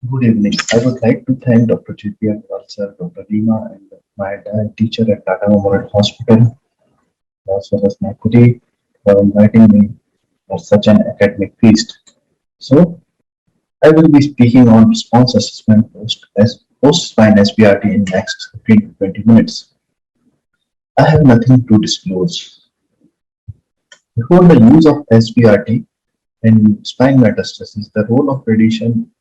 Good evening. I would like to thank Dr. J.P. sir, Dr. Rima, and my entire teacher at Tata Memorial Hospital, as well as my colleague, for inviting me for such an academic feast. So, I will be speaking on response assessment post spine SBRT in next 15 to 20 minutes. I have nothing to disclose. Before the use of SBRT in spine metastasis, the role of radiation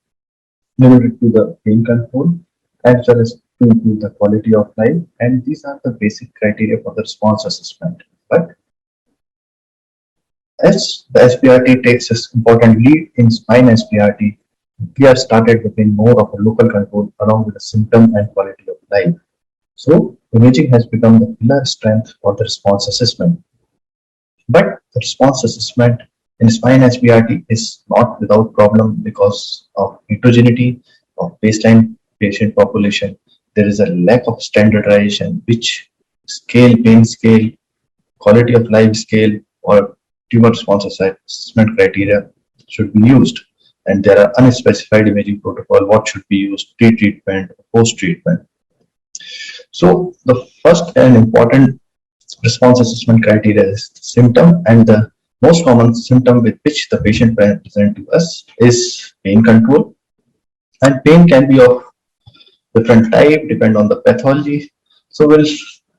limited to the pain control as well as to improve the quality of life, and these are the basic criteria for the response assessment. But as the SBRT takes an important lead in spine SBRT, we have started looking more of a local control along with the symptom and quality of life. So imaging has become the pillar strength for the response assessment. But the response assessment in spine SBRT is not without problem because of heterogeneity of baseline patient population. There is a lack of standardization, which scale, pain scale, quality of life scale, or tumor response assessment criteria should be used. And there are unspecified imaging protocol, what should be used, pre-treatment, post-treatment. So the first and important response assessment criteria is symptom, and the most common symptom with which the patient present to us is pain control. And pain can be of different type, depend on the pathology. So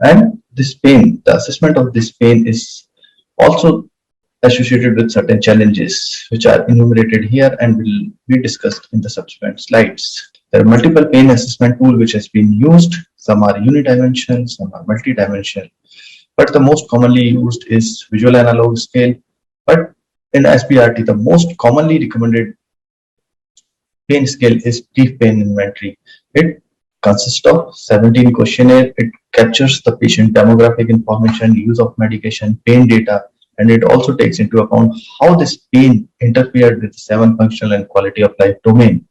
and this pain, the assessment of this pain is also associated with certain challenges which are enumerated here and will be discussed in the subsequent slides. There are multiple pain assessment tools which has been used. Some are unidimensional, some are multidimensional. But the most commonly used is visual analog scale. But in SBRT, the most commonly recommended pain scale is brief pain inventory. It consists of 17 questionnaire. It captures the patient demographic information, use of medication, pain data, and it also takes into account how this pain interfered with the 7 functional and quality of life domain.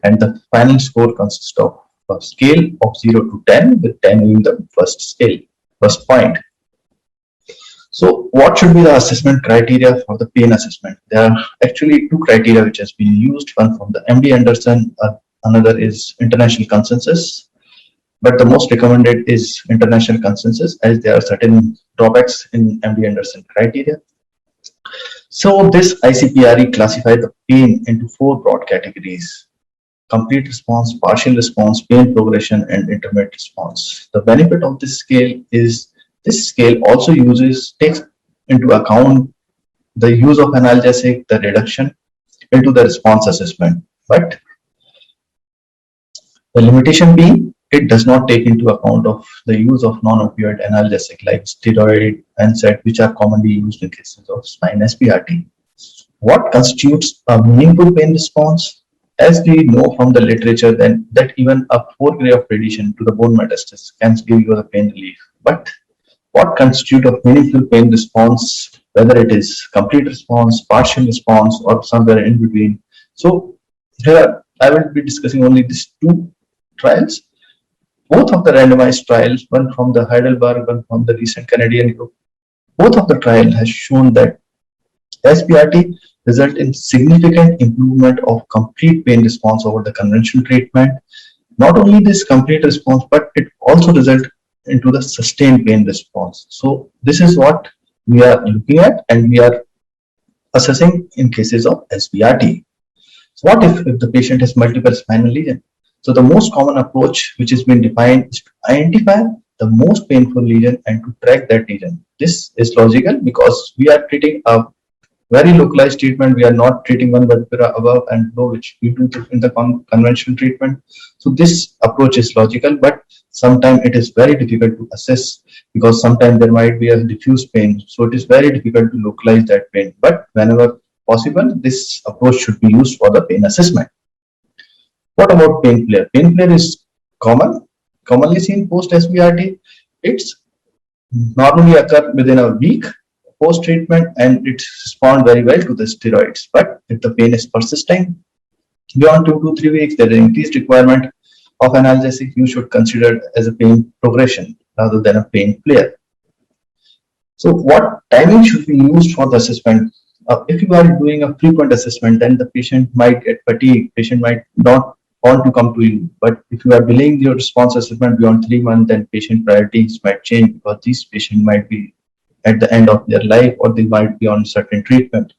And the final score consists of a scale of 0 to 10, with 10 being the first point. So what should be the assessment criteria for the pain assessment? There are actually two criteria which has been used, one from the MD Anderson, another is international consensus. But the most recommended is international consensus, as there are certain drawbacks in MD Anderson criteria. So this ICPRE classified the pain into 4 broad categories: complete response, partial response, pain progression, and intermediate response. The benefit of this scale is this scale also takes into account the use of analgesic, the reduction into the response assessment. But the limitation being, it does not take into account of the use of non-opioid analgesic like steroid and NSAID, which are commonly used in cases of spine SBRT. What constitutes a meaningful pain response? As we know from the literature, then that even a 4 gray of radiation to the bone metastasis can give you the pain relief. But what constitutes a meaningful pain response, whether it is complete response, partial response, or somewhere in between? So here I will be discussing only these 2 trials. Both of the randomized trials, one from the Heidelberg, one from the recent Canadian group, both of the trials has shown that SBRT result in significant improvement of complete pain response over the conventional treatment. Not only this complete response, but it also result into the sustained pain response. So this is what we are looking at and we are assessing in cases of SBRT. So what if the patient has multiple spinal lesion? So the most common approach which has been defined is to identify the most painful lesion and to track that lesion. This is logical because we are treating a very localized treatment. We are not treating one vertebra above and below, which we do in the conventional treatment. So this approach is logical, but sometimes it is very difficult to assess because sometimes there might be a diffuse pain. So it is very difficult to localize that pain. But whenever possible, this approach should be used for the pain assessment. What about pain flare? Pain flare is commonly seen post SBRT. It's normally occur within a week post treatment and it responds very well to the steroids. But if the pain is persisting beyond 2 to 3 weeks, there is increased requirement of analgesic. You should consider it as a pain progression rather than a pain flare. So what timing should be used for the assessment If you are doing a frequent assessment, then the patient might get fatigued, patient might not want to come to you. But if you are delaying your response assessment beyond 3 months, then patient priorities might change, because these patients might be at the end of their life, or they might be on certain treatment.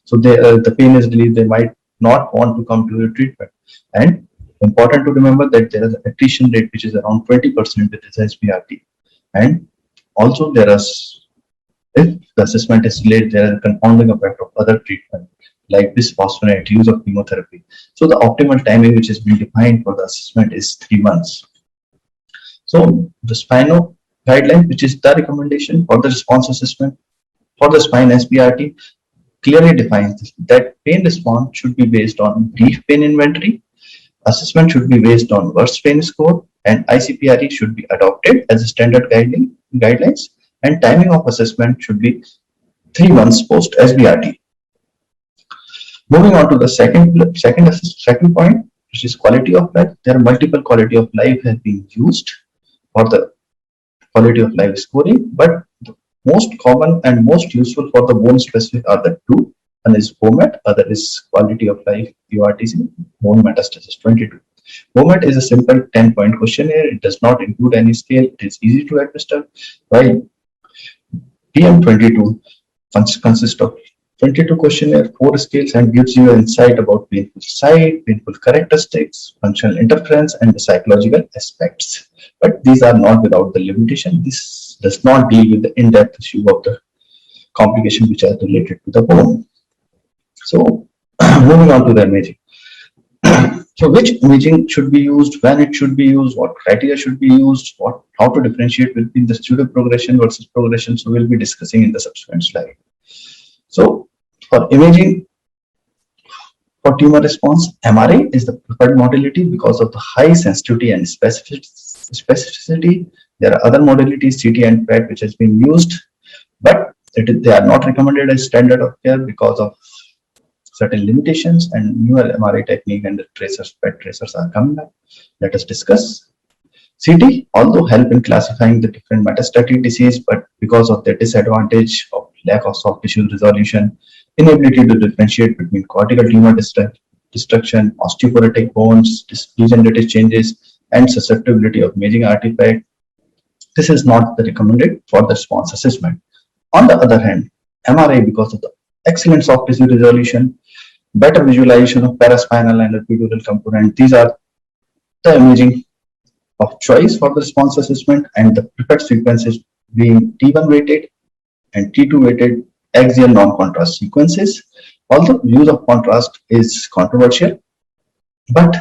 So the pain is relieved, they might not want to come to your treatment. And important to remember that there is an attrition rate which is around 20% with this SBRT. And also if the assessment is delayed, there is a confounding effect of other treatment like bisphosphonate, use of chemotherapy. So the optimal timing which has been defined for the assessment is 3 months. So the Spino guideline, which is the recommendation for the response assessment for the spine SBRT, clearly defines that pain response should be based on brief pain inventory, assessment should be based on worst pain score, and ICPRE should be adopted as a standard guidelines, and timing of assessment should be 3 months post SBRT. Moving on to the second point, which is quality of life. There are multiple quality of life has been used for the quality of life scoring, but the most common and most useful for the bone specific are the two. One is BOMAT, other is quality of life QRTC, bone metastasis 22. BOMAT is a simple 10-point questionnaire. It does not include any scale. It is easy to administer, while PM22 consists of 22 questionnaire, 4 scales, and gives you an insight about painful site, painful characteristics, functional interference, and the psychological aspects. But these are not without the limitation. This does not deal with the in-depth issue of the complication which are related to the bone. So, moving on to the imaging. So, which imaging should be used, when it should be used, what criteria should be used, how to differentiate between the pseudo progression versus progression. So, we'll be discussing in the subsequent slide. So, for imaging for tumor response, MRI is the preferred modality because of the high sensitivity and specificity. There are other modalities, CT and PET, which has been used, but they are not recommended as standard of care because of certain limitations, and newer MRI technique and the tracers, PET tracers are coming up. Let us discuss. CT, although help in classifying the different metastatic disease, but because of their disadvantage of lack of soft tissue resolution, inability to differentiate between cortical tumor destruction, osteoporotic bones, degenerative changes, and susceptibility of imaging artifact, this is not the recommended for the response assessment. On the other hand, MRI, because of the excellent soft tissue resolution, better visualization of paraspinal and epidural component, these are the imaging of choice for the response assessment, and the preferred sequences being T1 weighted and T2 weighted axial non-contrast sequences. Although use of contrast is controversial, but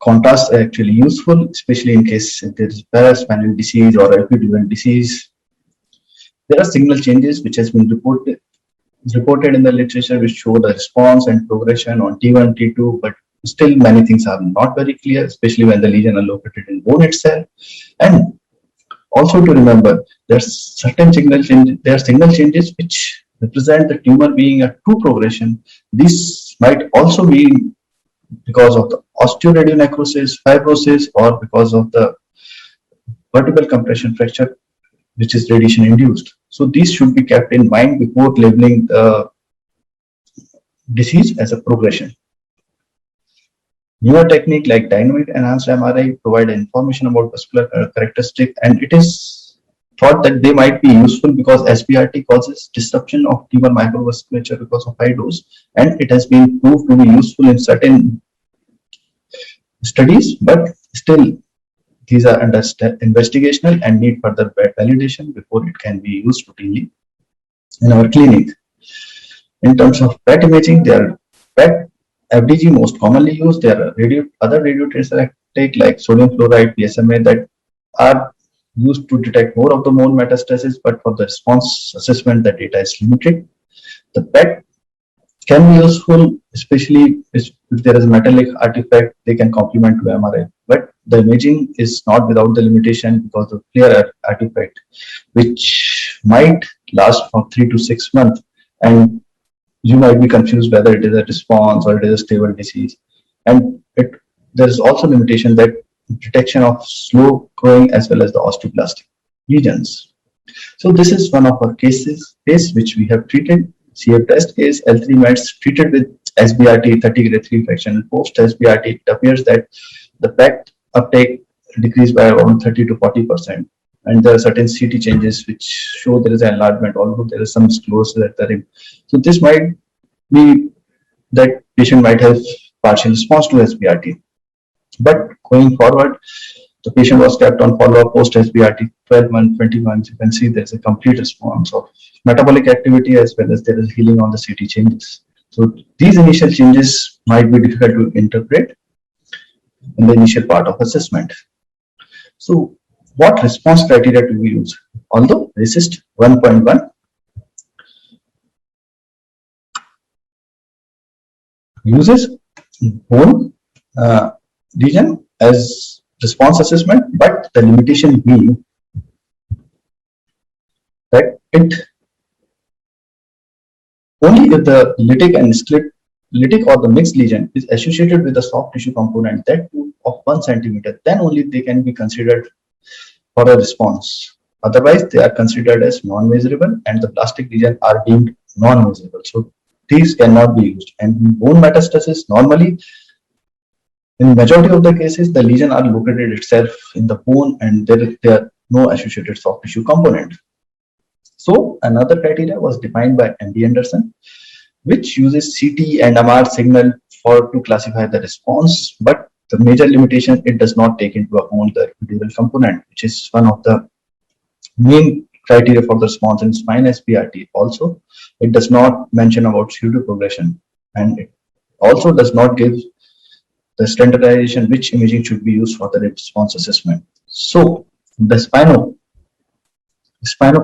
contrast is actually useful, especially in case there is paraspinal disease or epidural disease. There are signal changes which has been reported in the literature which show the response and progression on T1, T2, but still many things are not very clear, especially when the lesion are located in bone itself. And also to remember, there are signal changes which represent the tumor being a true progression. This might also be because of the osteoradionecrosis, fibrosis, or because of the vertebral compression fracture, which is radiation induced. So these should be kept in mind before labeling the disease as a progression. Newer technique like dynamic enhanced MRI provide information about vascular characteristic, and it is thought that they might be useful because SBRT causes disruption of tumor microvasculature because of high dose, and it has been proved to be useful in certain studies, but still these are under investigational and need further validation before it can be used routinely in our clinic. In terms of PET imaging, there are PET FDG most commonly used. There are other radiotracer like sodium fluoride, PSMA, that are used to detect more of the bone metastasis, but for the response assessment, the data is limited. The PET can be useful, especially if there is a metallic artifact, they can complement to MRI. But the imaging is not without the limitation because of clear artifact, which might last for 3 to 6 months, and you might be confused whether it is a response or it is a stable disease. And there is also limitation that detection of slow growing as well as the osteoblastic lesions. So this is one of our cases which we have treated. CF test case, L3 meds treated with SBRT 30 grade 3 fraction. Post SBRT, it appears that the PET uptake decreased by around 30 to 40%. And there are certain CT changes which show there is an enlargement, although there is some sclerosis at the rim. So this might be that patient might have partial response to SBRT. But going forward, the patient was kept on follow-up post SBRT 12 months, 20 months. You can see there's a complete response of metabolic activity as well as there is healing on the CT changes. So these initial changes might be difficult to interpret in the initial part of assessment. So what response criteria do we use? Although RECIST 1.1 uses bone region as response assessment, but the limitation being that it only if the lytic or the mixed lesion is associated with the soft tissue component, that too of 1 centimeter, then only they can be considered for a response. Otherwise, they are considered as non-measurable and the plastic lesion are deemed non-measurable. So these cannot be used. And in bone metastasis, normally, in majority of the cases, the lesion are located itself in the bone and there are no associated soft tissue component. So another criteria was defined by MD Anderson, which uses CT and MR signal to classify the response, but the major limitation, it does not take into account the epidural component, which is one of the main criteria for the response in spine SBRT. Also, it does not mention about pseudo progression, and it also does not give the standardization which imaging should be used for the response assessment. So the spino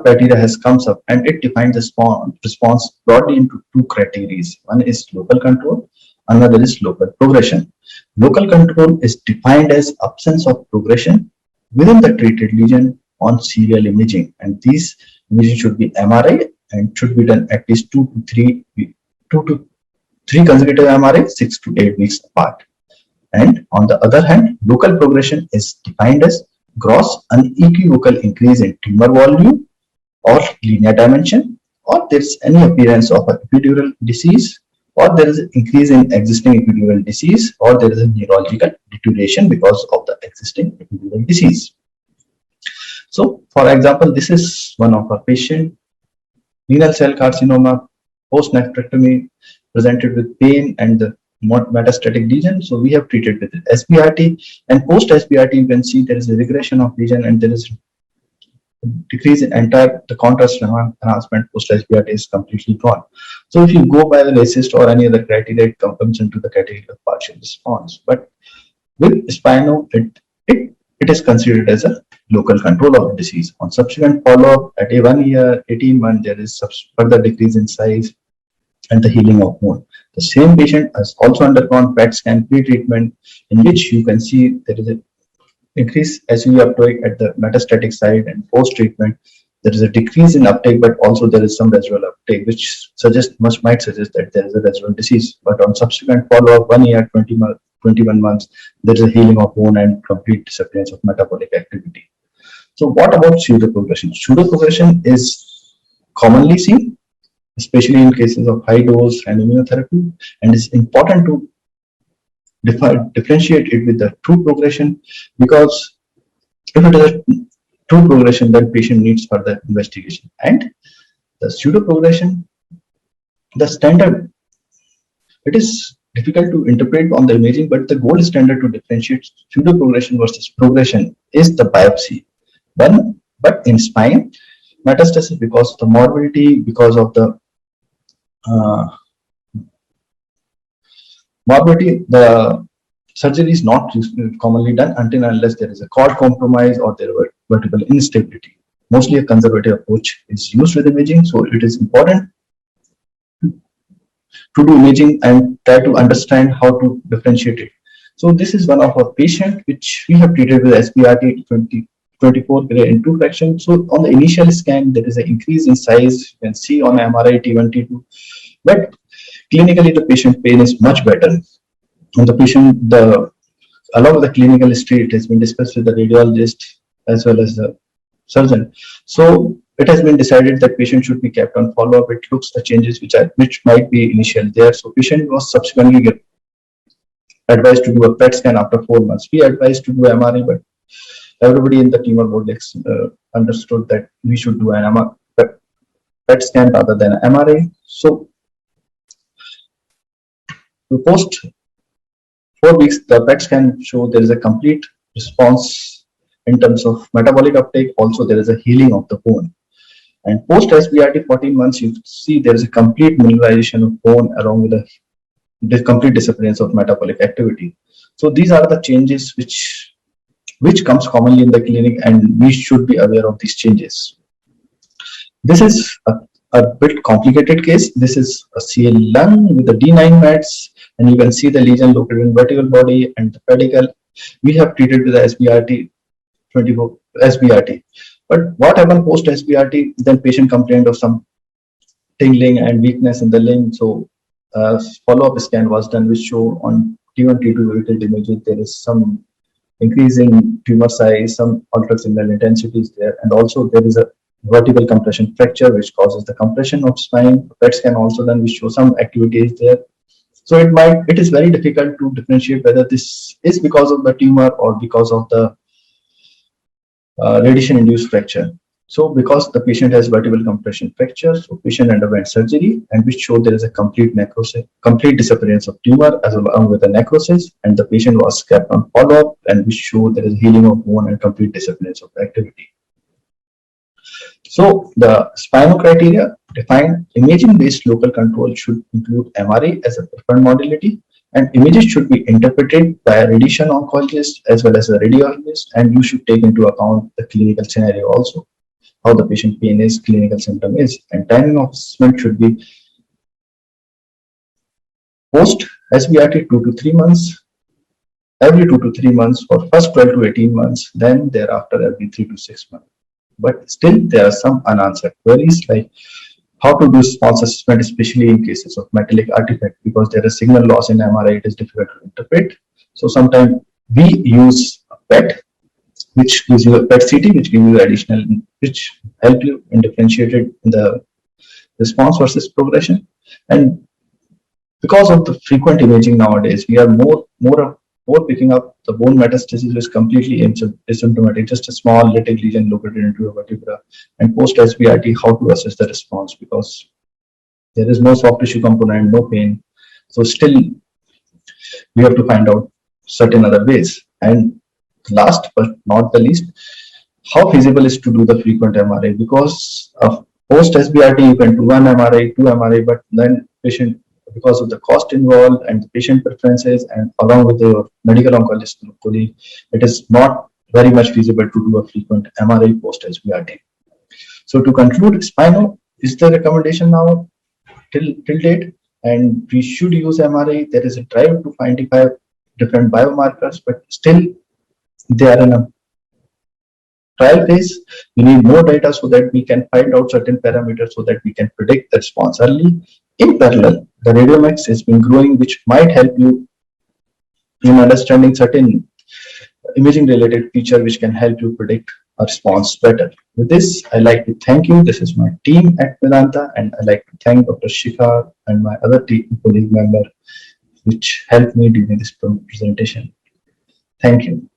criteria has comes up and it defines the response broadly into 2 criteria. One is local control, another is local progression. Local control is defined as absence of progression within the treated lesion on serial imaging, and these imaging should be MRI and should be done at least 2 to 3 consecutive MRI 6 to 8 weeks apart. And on the other hand, local progression is defined as gross unequivocal increase in tumor volume or linear dimension, or there is any appearance of an epidural disease, or there is an increase in existing epidural disease, or there is a neurological deterioration because of the existing epidural disease. So, for example, this is one of our patient, renal cell carcinoma, post-nephrectomy, presented with pain and the metastatic lesion. So we have treated with SBRT, and post SBRT you can see there is a regression of lesion and there is decrease in the contrast enhancement. Post SBRT is completely gone. So if you go by the RECIST or any other criteria, it comes into the category of partial response. But with spino, it is considered as a local control of the disease. On subsequent follow-up at a 1 year, 18 months, there is further decrease in size and the healing of bone. The same patient has also undergone PET scan pre-treatment, in which you can see there is an increase SUV uptake at the metastatic site, and post-treatment there is a decrease in uptake, but also there is some residual uptake, which might suggest that there is a residual disease. But on subsequent follow-up, 1 year, 21 months, there is a healing of bone and complete disappearance of metabolic activity. So what about pseudo progression? Pseudo progression is commonly seen, especially in cases of high dose and immunotherapy, and it's important to differentiate it with the true progression, because if it is a true progression, then patient needs further investigation. And the pseudo progression, the standard, it is difficult to interpret on the imaging, but the gold standard to differentiate pseudo progression versus progression is the biopsy. But in spine metastasis, because of the morbidity, because of the the surgery is not commonly done until unless there is a cord compromise or there were vertebral instability. Mostly a conservative approach is used with imaging, so it is important to do imaging and try to understand how to differentiate it. So this is one of our patients which we have treated with SBRT 24 grade in 2 fractions. So on the initial scan, there is an increase in size. You can see on MRI T1, T2, but clinically the patient pain is much better. And the patient, along with the clinical history, it has been discussed with the radiologist as well as the surgeon. So it has been decided that patient should be kept on follow-up. It looks the changes which might be initial there. So patient was subsequently advised to do a PET scan after 4 months. We advised to do MRI, but everybody in the tumor board understood that we should do an PET scan rather than MRI. So post 4 weeks, the PET scan show there is a complete response in terms of metabolic uptake. Also, there is a healing of the bone. And post SBRT 14 months, you see there is a complete mineralization of bone along with the complete disappearance of metabolic activity. So these are the changes which comes commonly in the clinic, and we should be aware of these changes. This is a bit complicated case. This is a CL lung with the D9 mets, and you can see the lesion located in vertical body and the pedicle. We have treated with the SBRT 24 SBRT. But what happened post SBRT? Then patient complained of some tingling and weakness in the limb. So follow-up scan was done, which show on T1, T2 weighted images there is some increasing tumor size, some altered signal intensities there, and also there is a vertical compression fracture which causes the compression of spine. PET scan also done, which show some activities there. So it is very difficult to differentiate whether this is because of the tumor or because of the radiation-induced fracture. So because the patient has vertical compression fracture, so patient underwent surgery, and which showed there is a complete necrosis, complete disappearance of tumor as along with the necrosis, and the patient was kept on follow-up, and which showed there is healing of bone and complete disappearance of activity. So the spinal criteria defined imaging-based local control should include MRI as a preferred modality, and images should be interpreted by a radiation oncologist as well as a radiologist, and you should take into account the clinical scenario also, how the patient pain is, clinical symptom is, and timing of assessment should be post SBRT 2 to 3 months, every 2 to 3 months for first 12 to 18 months, then thereafter every 3 to 6 months. But still there are some unanswered queries like how to do response assessment, especially in cases of metallic artifact, because there is signal loss in MRI, it is difficult to interpret. So sometimes we use a PET, which gives you a PET CT, which gives you additional, which help you in differentiated in the response versus progression. And because of the frequent imaging nowadays, we are more picking up the bone metastasis, which is completely asymptomatic, just a small little lesion located into a vertebra, and post SBRT, how to assess the response, because there is no soft tissue component, no pain. So still we have to find out certain other ways. And last but not the least, how feasible is to do the frequent MRI, because of post SBRT you can do one MRI, two MRI, but then patient, because of the cost involved and the patient preferences and along with the medical oncologist colleague, it is not very much feasible to do a frequent MRI post SBRT. So to conclude, spinal is the recommendation now till date, and we should use MRI. There is a drive to identify different biomarkers, but still they are in a trial phase. We need more data so that we can find out certain parameters so that we can predict the response early. In parallel, the radiomics has been growing, which might help you in understanding certain imaging related feature which can help you predict a response better. With this, I like to thank you. This is my team at Vedanta, and I like to thank Dr. Shikha and my other team colleague member which helped me during this presentation. Thank you.